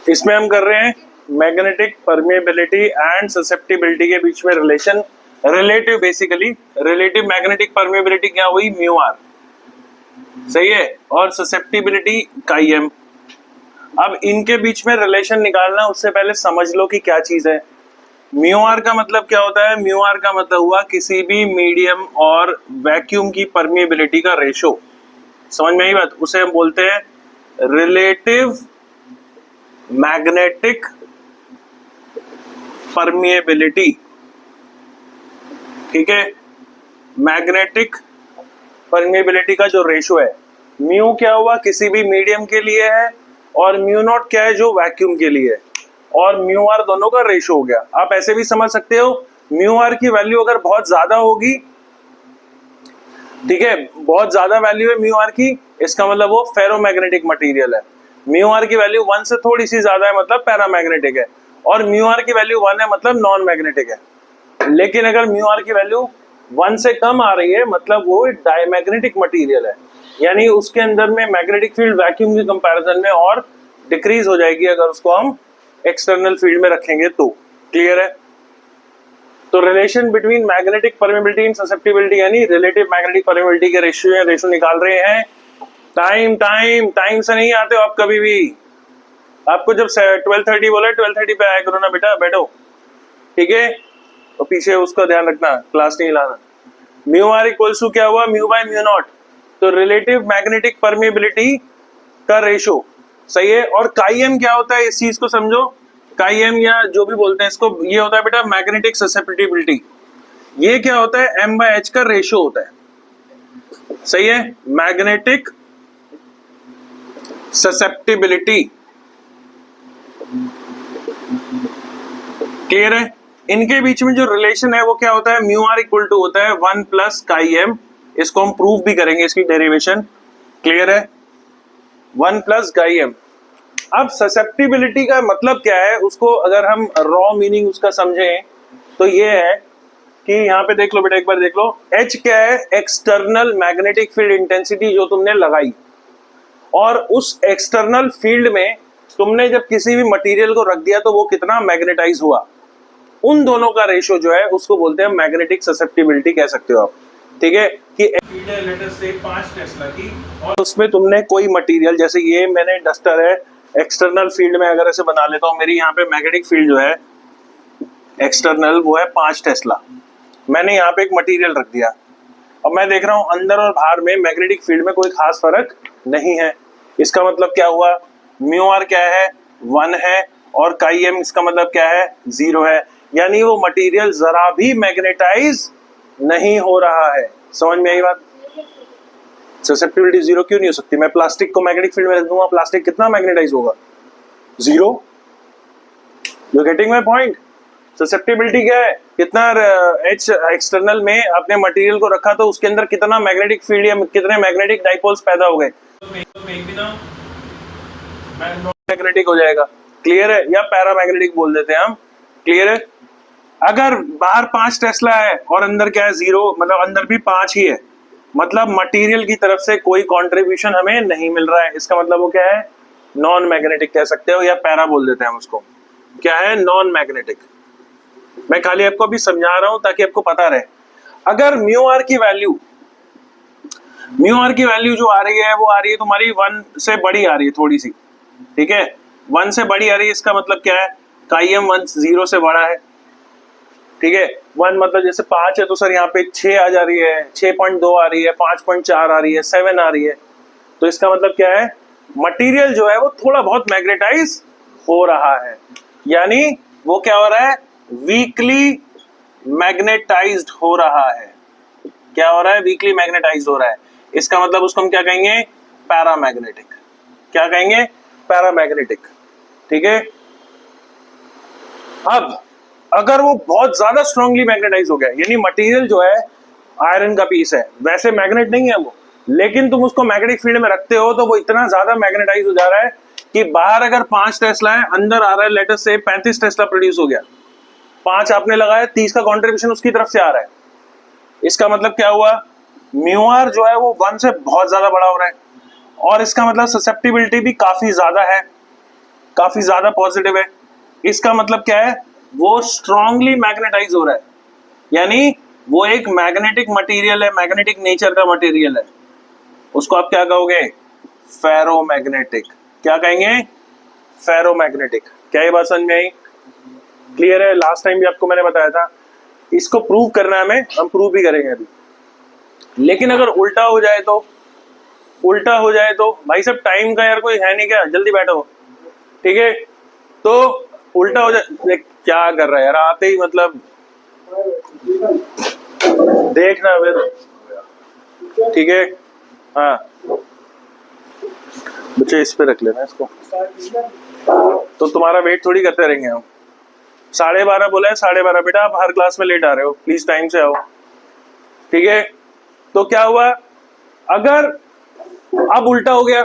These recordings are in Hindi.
इसमें हम कर रहे हैं मैग्नेटिक परमेबिलिटी एंड ससेप्टिबिलिटी के बीच में relation, relative basically relative magnetic permeability क्या हुई, म्यू आर, सही है, और ससेप्टिबिलिटी काई एम। अब इनके बीच में रिलेशन निकालना उससे पहले समझ लो कि क्या चीज है। म्यू आर का मतलब क्या होता है, म्यू आर का मतलब हुआ किसी भी मीडियम और वैक्यूम की परमेबिलिटी का रेशो, समझ में आई बात, उसे हम बोलते हैं रिलेटिव मैग्नेटिक परमिएबिलिटी। ठीक है, मैग्नेटिक परमिएबिलिटी का जो रेशो है, म्यू क्या हुआ किसी भी मीडियम के लिए है और म्यू नॉट क्या है जो वैक्यूम के लिए है, और म्यू आर दोनों का रेशो हो गया। आप ऐसे भी समझ सकते हो, म्यू आर की वैल्यू अगर बहुत ज्यादा होगी, ठीक है, बहुत ज्यादा वैल्यू है म्यू आर की, इसका मतलब वो फेरोमैग्नेटिक मटेरियल है। म्यू आर की वैल्यू 1 से थोड़ी सी ज्यादा है मतलब पैरामैग्नेटिक है, और म्यू आर की वैल्यू 1 है मतलब नॉन मैग्नेटिक है। लेकिन अगर म्यू आर की वैल्यू 1 से कम आ रही है मतलब वो डायमैग्नेटिक मटेरियल है, यानी उसके अंदर में मैग्नेटिक फील्ड वैक्यूम की कंपैरिजन में और डिक्रीज हो जाएगी अगर उसको हम एक्सटर्नल फील्ड में रखेंगे तो। क्लियर है? तो relation between magnetic permeability and susceptibility यानी रिलेटिव मैग्नेटिक परमेबिलिटी के रेशियो निकाल रहे हैं। टाइम से नहीं आते हो आप कभी भी। आपको जब 12:30 बोले 12:30 पे आया करो ना बेटा, बैठो, ठीक है, तो पीछे उसका ध्यान रखना, क्लास नहीं लाना। म्यू आर इक्वल्स टू क्या हुआ, म्यू बाय म्यू नॉट, तो रिलेटिव मैग्नेटिक परमेबिलिटी का रेशो, सही है। और काई एम क्या होता है, इस चीज को समझो, काई एम या जो भी बोलते हैं इसको, ये होता है बेटा मैग्नेटिक ससेप्टिबिलिटी। ये क्या होता है, एम बाय एच का रेशो होता है, सही है, मैग्नेटिक ससेप्टिबिलिटी। क्लियर है? इनके बीच में जो रिलेशन है वो क्या होता है, म्यू आर इक्वल टू होता है 1 प्लस काई एम। इसको हम प्रूव भी करेंगे, इसकी डेरिवेशन। क्लियर है? 1 प्लस काई एम। अब ससेप्टिबिलिटी का मतलब क्या है, उसको अगर हम रॉ मीनिंग उसका समझें तो ये है कि यहाँ पे देख लो बेटा, एक बार देख लो, H क्या है, एक्सटर्नल मैग्नेटिक फील्ड इंटेंसिटी जो तुमने लगाई, और उस एक्सटर्नल फील्ड में तुमने जब किसी भी मटेरियल को रख दिया तो वो कितना मैग्नेटाइज हुआ, उन दोनों का रेशो जो है उसको बोलते हैं मैग्नेटिक ससेप्टिबिलिटी कह सकते हो आप। ठीक है, कि फील्ड है लेटर से 5 टेस्ला की, और उसमें तुमने कोई मटेरियल, जैसे ये मैंने डस्टर है, एक्सटर्नल फील्ड में अगर ऐसे बना लेता हूँ, मेरी यहाँ पे मैग्नेटिक फील्ड जो है एक्सटर्नल वो है 5 टेस्ला। मैंने यहाँ पे एक मटेरियल रख दिया, अब मैं देख रहा हूँ अंदर और बाहर में मैग्नेटिक फील्ड में कोई खास फर्क नहीं है। इसका मतलब क्या हुआ, म्यू आर क्या है, 1 है, और काई एम इसका मतलब क्या है, 0 है, यानी वो मटेरियल जरा भी मैग्नेटाइज नहीं हो रहा है। समझ में आई बात? ससेप्टिबिलिटी 0 क्यों नहीं हो सकती? मैं प्लास्टिक को मैग्नेटिक फील्ड में रख दूंगा, प्लास्टिक कितना मैग्नेटाइज होगा, 0। You getting my point? Susceptibility क्या है, कितना एच एक्सटर्नल में अपने मटेरियल को रखा तो उसके अंदर कितना मैग्नेटिक फील्ड या कितने मैग्नेटिक डाइपोल्स पैदा हो गए, मैग्नेटिक हो जाएगा। क्लियर है? या पैरामैग्नेटिक बोल देते हैं हम। क्लियर है? अगर बाहर 5 टेस्ला है और अंदर क्या है, 0, मतलब अंदर भी 5 ही है, मतलब मटेरियल की तरफ से कोई कंट्रीब्यूशन हमें नहीं मिल रहा है, इसका मतलब वो क्या है, नॉन मैग्नेटिक कह सकते हो, या पैरा बोल देते हैं हम उसको। क्या है, नॉन मैग्नेटिक। मैं खाली आपको अभी समझा रहा हूं ताकि आपको पता रहे। अगर म्यू आर की वैल्यू जो आ रही है वो आ रही है तुम्हारी 1 से बड़ी आ रही है थोड़ी सी, ठीक है, 1 से बड़ी आ रही है, इसका मतलब क्या है, काई एम 1 0 से बड़ा है। ठीक है, 1 मतलब जैसे 5 है तो सर यहाँ पे 6 आ जा रही है, 6.2 आ रही है, 5.4 आ रही है, 7 आ रही है, तो इसका मतलब क्या है, मटेरियल जो है वो थोड़ा बहुत मैग्नेटाइज हो रहा है, यानी वो क्या हो रहा है, वीकली मैग्नेटाइज्ड हो रहा है। क्या हो रहा है, वीकली मैग्नेटाइज्ड हो रहा है। इसका मतलब उसको हम क्या कहेंगे, पैरामैग्नेटिक। क्या कहेंगे, पैरामैग्नेटिक। ठीक है, अब अगर वो बहुत ज्यादा स्ट्रांगली मैग्नेटाइज हो गया, यानी मटेरियल जो है आयरन का पीस है, वैसे मैग्नेट नहीं है वो, लेकिन तुम उसको मैग्नेटिक फील्ड में रखते हो तो वो इतना ज्यादा मैग्नेटाइज हो जा रहा है कि बाहर अगर 5 टेस्ला है, अंदर आ रहा है लेटर से 35 टेस्ला प्रोड्यूस हो गया। 5 आपने लगाया, 30 का कॉन्ट्रीब्यूशन उसकी तरफ से आ रहा है। इसका मतलब क्या हुआ, म्यू आर जो है वो 1 से बहुत ज्यादा बड़ा हो रहा है, और इसका मतलब ससेप्टिबिलिटी भी काफी ज्यादा है। काफी ज्यादा पॉजिटिव है। इसका मतलब क्या है, वो स्ट्रांगली मैग्नेटाइज हो रहा है, यानी वो एक मैग्नेटिक मटेरियल है, मैग्नेटिक नेचर का मटेरियल है। उसको आप क्या कहोगे, फेरोमैग्नेटिक। क्या कहेंगे, फेरोमैग्नेटिक। क्या ये बात समझ में आई, क्लियर है? लास्ट टाइम भी आपको मैंने बताया था, इसको प्रूव करना है हमें, हम प्रूव भी करेंगे अभी। लेकिन अगर उल्टा हो जाए तो, उल्टा हो जाए तो भाई साहब टाइम का यार कोई है नहीं क्या, जल्दी बैठो, ठीक है? तो उल्टा हो जाए, क्या कर रहा है यार, आते ही मतलब देखना फिर, ठीक है? हाँ बच्चे इस पे रख लेना इसको, तो तुम्हारा वेट थोड़ी करते रहेंगे हम। 12:30 बोला है, 12:30 बेटा आप हर क्लास में लेट आ रहे हो, प्लीज टाइम से आओ, ठीक है? तो क्या हुआ, अगर अब उल्टा हो गया,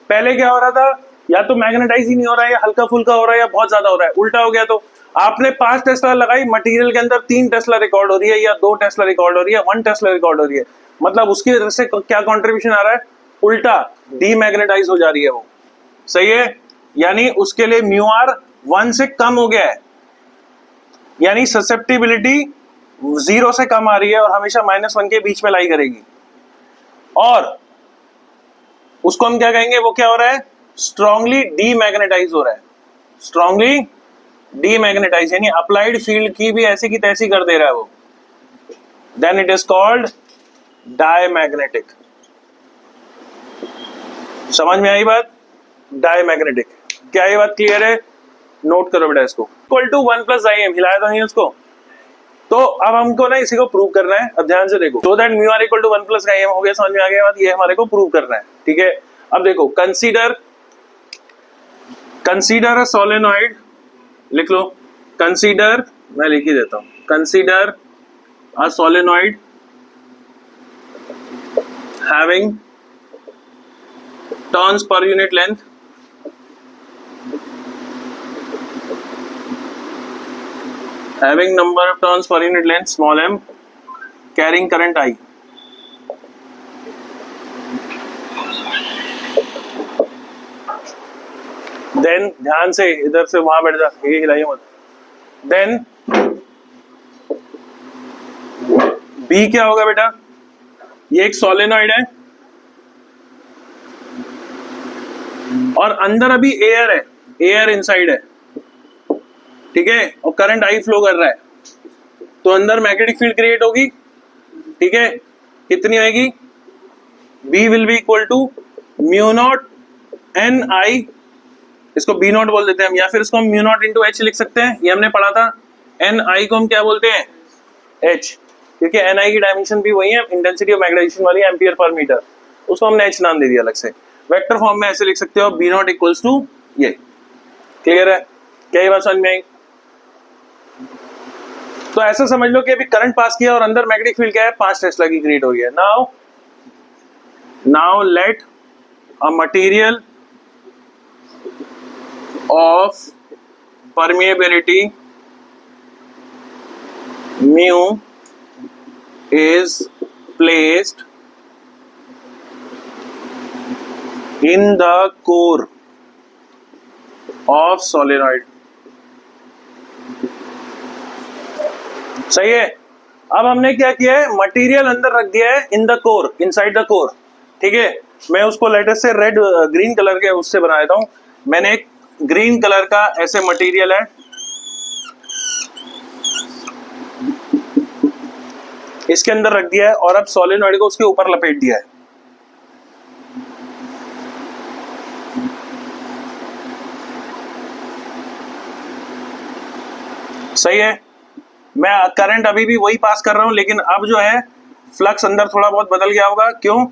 पहले क्या हो रहा था, या तो मैग्नेटाइज ही नहीं हो रहा है, या हल्का फुल्का हो रहा है, या बहुत ज्यादा हो रहा है, उल्टा हो गया तो आपने 5 टेस्ला लगाई, मटेरियल के अंदर 3 टेस्ला रिकॉर्ड हो रही है, या 2 टेस्ला रिकॉर्ड हो रही है, 1 टेस्ला रिकॉर्ड हो रही है, मतलब उसकी वजह से क्या कॉन्ट्रीब्यूशन आ रहा है, उल्टा डीमैग्नेटाइज हो जा रही है वो, सही है? यानी उसके लिए म्यू आर 1 से कम हो गया है, यानी ससेप्टिबिलिटी 0 से कम आ रही है और हमेशा -1 के बीच में लाई करेगी। और उसको हम क्या कहेंगे, वो क्या हो रहा है, स्ट्रांगली डीमैग्नेटाइज हो रहा है, स्ट्रांगली डीमैग्नेटाइज, यानी अप्लाइड फील्ड की भी ऐसी की तैसी कर दे रहा है वो, then it is called diamagnetic. समझ में आई बात, डायमैग्नेटिक। क्या ये बात क्लियर है, नोट करो बेटा इसको। इक्वल टू 1 + Im, हिलाया तो नहीं उसको, तो अब हमको ना इसी को प्रूव करना है, अब ध्यान से देखो, तो that mu r equal to 1 + Im हो गया, समझ में आ गया बात, ये हमारे को प्रूव करना है, ठीक है? अब देखो, कंसीडर अ सोलेनॉइड, लिख लो, कंसीडर, मैं लिख ही देता हूं, consider a solenoid having turns per unit length having number of turns per unit length small m, carrying current I. Then ध्यान से इधर से वहां बैठ जा, ये हिलाइए मत। Then B क्या होगा बेटा, ये एक सोलेनॉइड है और अंदर अभी एयर है, एयर इनसाइड है, ठीक है? और करंट आई फ्लो कर रहा है, तो अंदर मैग्नेटिक फील्ड क्रिएट होगी, ठीक है? कितनी आएगी, B will be equal to μ0 Ni, इसको B0 बोल देते हैं हम, या फिर इसको हम μ0 × H लिख सकते हैं, ये हमने पढ़ा था। Ni को हम क्या बोलते हैं, H, क्योंकि Ni की डायमेंशन भी वही है, इंटेंसिटी ऑफ मैग्नेटाइजेशन वाली, एम्पियर पर मीटर, उसको हमने H नाम दे दिया अलग से। वेक्टर फॉर्म में ऐसे लिख सकते हो, B0 इक्वल्स टू ये। क्लियर है, क्या ये बात समझ में आई? तो ऐसा समझ लो कि अभी करंट पास किया और अंदर मैग्नेटिक फील्ड क्या है, 5 टेस्ला की क्रिएट हो गई है। Now let a material of permeability mu is placed in the core of solenoid. सही है। अब हमने क्या किया है, मटेरियल अंदर रख दिया है in the core, inside the core, ठीक है? मैं उसको लेटर से रेड ग्रीन कलर के उससे बना देता हूं। मैंने एक ग्रीन कलर का ऐसे मटेरियल है, इसके अंदर रख दिया है और अब सोलेनॉइड को उसके ऊपर लपेट दिया है। सही है। मैं करंट अभी भी वही पास कर रहा हूं, लेकिन अब जो है फ्लक्स अंदर थोड़ा बहुत बदल गया होगा। क्यों?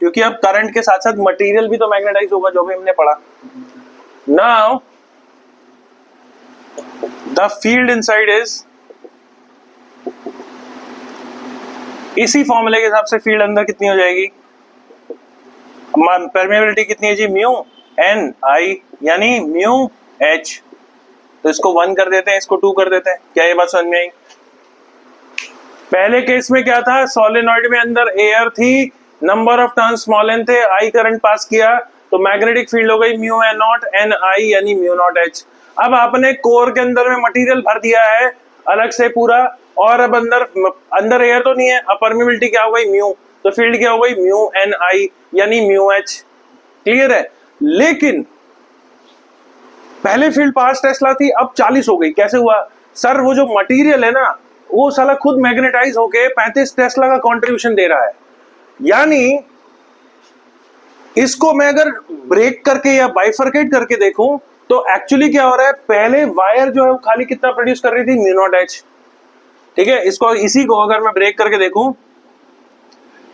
क्योंकि अब करंट के साथ साथ मटेरियल भी तो मैग्नेटाइज होगा, जो भी हमने पढ़ा। Now the field inside is, इसी फॉर्मूले के हिसाब से फील्ड अंदर कितनी हो जाएगी, परमेबिलिटी कितनी है जी, म्यू एन आई, यानी म्यू एच। तो इसको 1 कर देते हैं, इसको 2 कर देते हैं। क्या ये बात समझ में आई? पहले केस में क्या था, सोलेनॉइड में अंदर एयर थी, number of turn small n थे, आई करंट पास किया, तो मैग्नेटिक फील्ड हो गई म्यू एन नॉट एन आई यानी म्यू नॉट एच। अब आपने कोर के अंदर में मटेरियल भर दिया है अलग से पूरा, और अब अंदर एयर तो नहीं है, अब परमिबिलिटी क्या हो गई म्यू, तो फील्ड क्या हो गई म्यू एन आई यानी म्यू एच। क्लियर है? लेकिन पहले फील्ड 5 टेस्ला थी, अब 40 हो गई। कैसे हुआ सर? वो जो मटेरियल है ना वो साला खुद मैग्नेटाइज होके 35 टेस्ला का कंट्रीब्यूशन दे रहा है। यानी इसको मैं अगर ब्रेक करके या बाइफरकेट करके देखूं तो एक्चुअली क्या हो रहा है, पहले वायर जो है वो खाली कितना प्रोड्यूस कर रही थी म्यू नॉट एच। ठीक है, इसको इसी को अगर मैं ब्रेक करके देखूं,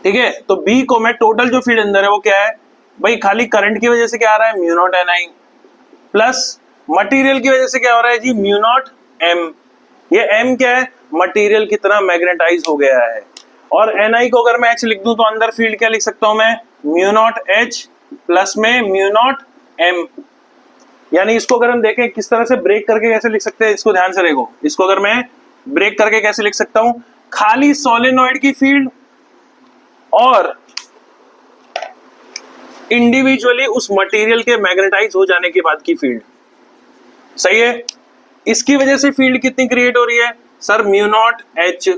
ठीक है, तो बी को मैं टोटल जो फील्ड अंदर है वो क्या है भाई, खाली करंट की वजह से क्या आ रहा है mu not an I, plus material की वजह से क्या हो रहा है जी म्यू नॉट एम। ये एम क्या है, मटेरियल कितना मैग्नेटाइज हो गया है। और एन आई को अगर मैं एच लिख दूं तो अंदर फील्ड क्या लिख सकता हूं मैं, म्यू नॉट एच प्लस में म्यू नॉट एम। यानी इसको अगर हम देखें किस तरह से ब्रेक करके कैसे लिख सकते हैं, इसको ध्यान से देखो। इसको अगर मैं ब्रेक करके कैसे लिख सकता हूं, खाली सोलेनॉइड की फील्ड और इंडिविजुअली उस मटेरियल के मैग्नेटाइज हो जाने के बाद की फील्ड। सही है? इसकी वजह से फील्ड कितनी क्रिएट हो रही है सर, म्यू नॉट एच,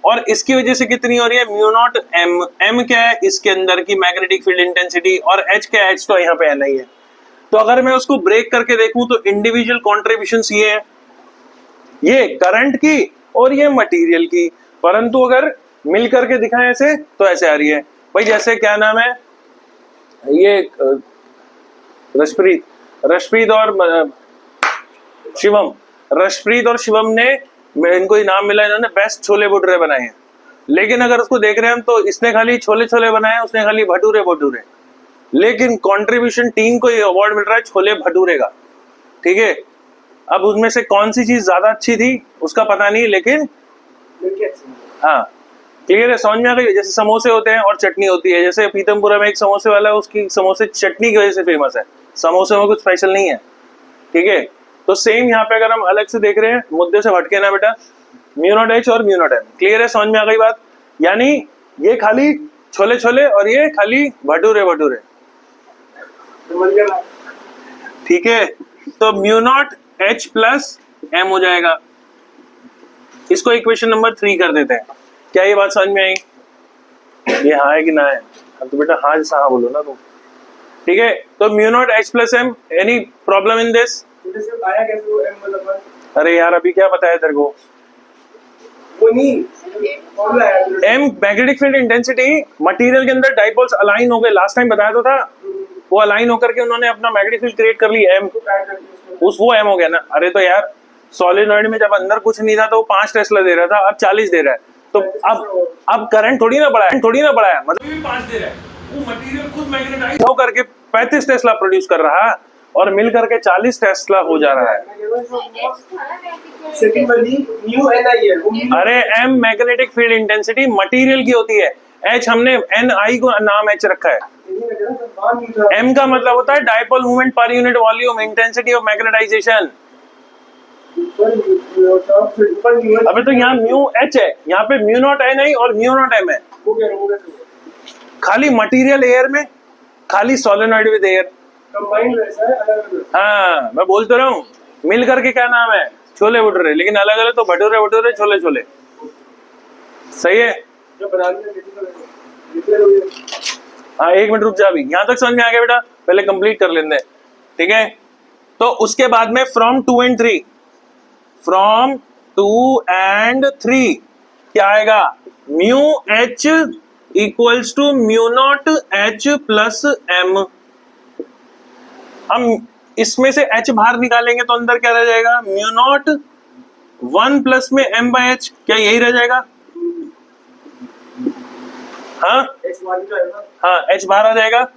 और इसकी वजह से कितनी हो रही है म्यू नॉट एम। एम क्या है, इसके अंदर की मैग्नेटिक फील्ड इंटेंसिटी, और एच क्या है, एच तो यहाँ पे एन आई है। तो अगर मैं उसको ब्रेक करके देखूं तो इंडिविजुअल कॉन्ट्रीब्यूशंस ये है, ये करंट की और ये मटेरियल की, परंतु अगर मिल करके दिखाएं ऐसे तो ऐसे आ रही है भाई। जैसे क्या नाम है ये, रशप्रीत और शिवम, रशप्रीत और शिवम ने, इनको इनाम मिला, इन्होंने बेस्ट छोले भटूरे बनाए हैं। लेकिन अगर उसको देख रहे हैं हम तो इसने खाली छोले छोले बनाए, उसने खाली भटूरे भटूरे, लेकिन कंट्रीब्यूशन टीम को ये अवार्ड मिल रहा है छोले भटूरे का। ठीक है, अब उसमें से कौन सी चीज ज्यादा अच्छी थी उसका पता नहीं, लेकिन हाँ क्लियर है, समझ में आ गई। जैसे समोसे होते हैं और चटनी होती है, जैसे पीतमपुरा में एक समोसे वाला है, उसकी समोसे चटनी की वजह से फेमस है, समोसे में कुछ स्पेशल नहीं है। ठीक है, तो सेम यहाँ पे अगर हम अलग से देख रहे हैं, मुद्दे से भटके ना बेटा, म्यू नॉट एच और म्यू नॉट एम। क्लियर है, समझ में आ गई बात? यानी ये खाली छोले छोले और ये खाली भटूरे भटूरे। ठीक है, तो mu not h plus m हो जाएगा। इसको इक्वेशन नंबर 3 कर देते हैं। क्या ये बात समझ में आई? ये हाँ है कि ना है? अब तो बेटा हाँ जैसा हाँ बोलो ना तुम। ठीक है, तो mu not h plus m, any problem in this? आया कैसे वो एम मतलब? अरे यार अभी क्या बताया तेरे को? वो नहीं m magnetic field intensity, material के अंदर डाइपोल्स अलाइन हो गए, लास्ट टाइम बताया तो था। वो अलाइन होकर के उन्होंने अपना मैग्नेटिक फील्ड क्रिएट कर ली एम, उस वो एम हो गया ना। अरे तो यार सोलेनॉइड में जब अंदर कुछ नहीं था तो वो 5 टेस्ला दे रहा था, अब 40 दे रहा है। तो अब करंट थोड़ी ना बढ़ा है, मतलब 5 दे रहा है, वो मटेरियल खुद मैग्नेटाइज हो करके 35 टेस्ला प्रोड्यूस कर रहा है और मिल करके 40 टेस्ला हो जा रहा है। अरे m magnetic field intensity material की होती है, एच हमने एन आई को नाम एच रखा है। एम का मतलब होता है dipole movement per unit volume, intensity of magnetization. अबे तो यहाँ म्यू एच है, यहाँ पे म्यू नॉट एन आई और म्यू नॉट एम है। खाली मटेरियल एयर में, खाली सोलेनॉइड विद एयर। हाँ मैं बोल तो रहा हूँ, मिल करके क्या नाम है छोले भटूरे, लेकिन अलग अलग तो भटूरे भटूरे छोले छोले। सही है? हाँ 1 मिनट रुक जा, अभी यहाँ तक समझ में आ गया बेटा, पहले कंप्लीट कर लेते हैं। ठीक है, तो उसके बाद में फ्रॉम 2 and 3, फ्रॉम 2 and 3 क्या आएगा, mu h equals to mu not h plus m. हम इसमें से h बाहर निकालेंगे तो अंदर क्या रह जाएगा, म्यू नॉट 1 प्लस में m बाय h, क्या यही रह जाएगा? हाँ हाँ h बाहर आ जाएगा,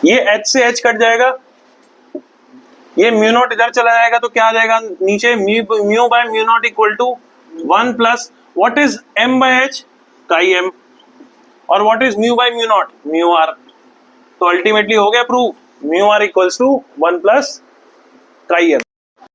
ये h से h कट जाएगा, ये म्यू नॉट इधर चला जाएगा तो क्या आ जाएगा नीचे, mu by mu not equal to 1 plus what is m by h, chi m, और what is mu by mu not, mu r। तो अल्टीमेटली हो गया proof, mu r equals to 1 plus chi m।